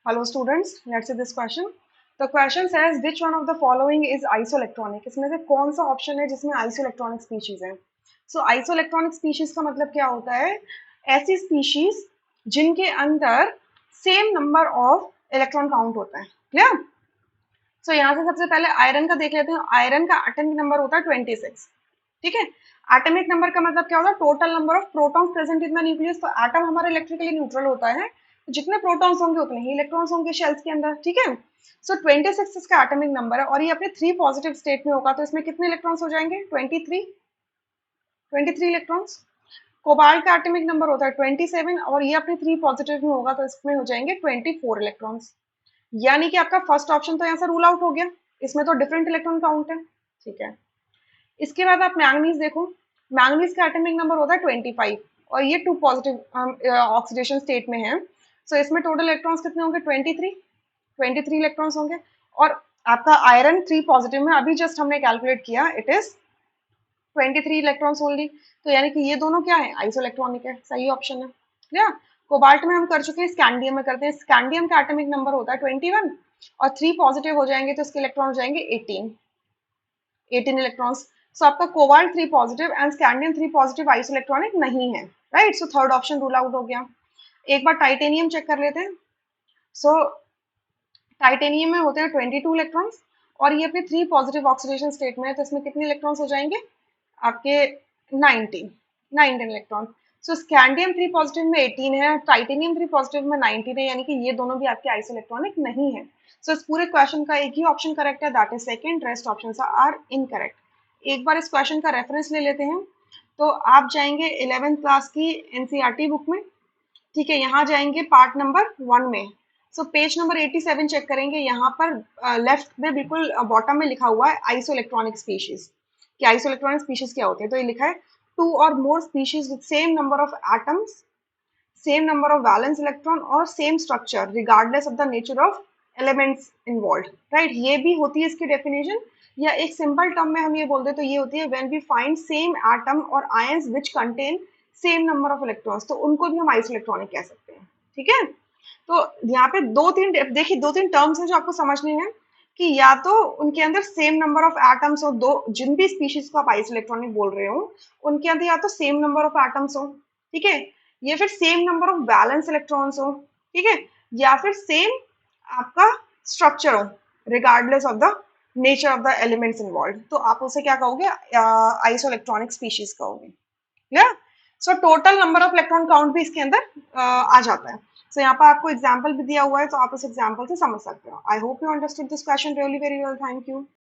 Hello students, let's see this question. The question says which one of the following is isoelectronic? इसमें से कौन सा option है जिसमें isoelectronic species है? So isoelectronic species का मतलब क्या होता है? ऐसी species जिनके अंदर same number of electron count होता है. क्लियर? सो यहाँ से सबसे पहले आयरन का देख लेते हैं. आयरन का एटॉमिक नंबर होता है 26. ठीक है. एटॉमिक नंबर का मतलब क्या होता है? Total number of protons present in the nucleus. तो एटम हमारा इलेक्ट्रिकली न्यूट्रल होता है, जितने प्रोटॉन्स होंगे उतने ही इलेक्ट्रॉन्स होंगे शेल्स के अंदर. ठीक है. सो 26 इसका एटॉमिक नंबर है और ये अपने 3 पॉजिटिव स्टेट में होगा, तो इसमें कितने इलेक्ट्रॉन्स हो जाएंगे? 23 इलेक्ट्रॉन्स. कोबाल्ट का एटॉमिक नंबर होता है 27 और ये अपने 3 पॉजिटिव में होगा, तो इसमें हो जाएंगे 24 इलेक्ट्रॉन्स. यानी कि आपका फर्स्ट ऑप्शन तो यहाँ से रूल आउट हो गया, इसमें तो डिफरेंट इलेक्ट्रॉन काउंट है. ठीक है. इसके बाद आप मैंगनीज देखो. मैंगनीज का एटॉमिक नंबर होता है 25 और ये 2 पॉजिटिव ऑक्सीडेशन स्टेट में है. सो इसमें टोटल इलेक्ट्रॉन्स कितने होंगे? 23 इलेक्ट्रॉन्स होंगे. और आपका आयरन 3 पॉजिटिव में अभी जस्ट हमने कैलकुलेट किया, इट इज 23 इलेक्ट्रॉन्स ओनली. तो यानी कि ये दोनों क्या है? आइसोइलेक्ट्रॉनिक है. सही ऑप्शन है. क्लियर? कोबाल्ट में हम कर चुके हैं, स्कैंडियम में करते हैं. स्कैंडियम का एटॉमिक नंबर होता है 21 और 3 पॉजिटिव हो जाएंगे तो इसके इलेक्ट्रॉन हो जाएंगे 18 इलेक्ट्रॉन्स. सो आपका cobalt 3 positive and scandium 3 positive isoelectronic नहीं है. Right. So third option rule out हो गया. एक बार टाइटेनियम चेक कर लेते हैं. सो टाइटेनियम में होते हैं 22 इलेक्ट्रॉन्स और ये अपने 3 पॉजिटिव ऑक्सीडेशन स्टेट में है, तो इसमें कितने इलेक्ट्रॉन्स हो जाएंगे? आपके 19 इलेक्ट्रॉन. सो स्कैंडियम 3 पॉजिटिव में 18 है, टाइटेनियम 3 पॉजिटिव में 19 है, यानी कि ये दोनों भी आपके आइसोइलेक्ट्रॉनिक नहीं है. सो इस पूरे क्वेश्चन का एक ही ऑप्शन करेक्ट है, that is second. Rest options are incorrect. एक बार इस क्वेश्चन का रेफरेंस ले लेते हैं. तो आप जाएंगे 11th क्लास की एनसीईआरटी बुक में. ठीक है. यहाँ जाएंगे पार्ट नंबर 1 में. सो पेज नंबर 87 चेक करेंगे. यहाँ पर लेफ्ट में बिल्कुल बॉटम में लिखा हुआ है आइसोइलेक्ट्रॉनिक स्पीशीज. कि आइसोइलेक्ट्रॉनिक स्पीशीज क्या होते हैं? तो ये लिखा है 2 or more species with same number of atoms, same number of valence electron और same structure regardless of the nature of elements involved. Right? ये भी होती है इसकी डेफिनेशन. या एक सिंपल टर्म में हम ये बोल दे तो ये होती है when we find same atom or ions which contain same number of electrons. तो उनको भी हम आइसोइलेक्ट्रॉनिक कह सकते हैं. ठीक है. तो यहाँ पे दो तीन टर्म्स हैं जो आपको समझने हैं कि या तो उनके अंदर सेम नंबर ऑफ एटम्स हो, दो जिन भी स्पीशीज को आप आइसोइलेक्ट्रॉनिक बोल रहे हो उनके अंदर या तो सेम नंबर ऑफ एटम्स हो. ठीक है. या फिर same number of balance electrons हो. ठीक है. या फिर सेम आपका स्ट्रक्चर हो regardless of the nature of the elements involve. तो आप उसे क्या कहोगे? आइसोइलेक्ट्रॉनिक स्पीशीज कहोगे. Clear? So total number of electron count भी इसके अंदर आ जाता है. सो यहाँ पर आपको एग्जाम्पल भी दिया हुआ है, तो आप उस एग्जाम्पल से समझ सकते हो. I hope you understood this question really very well. Thank you.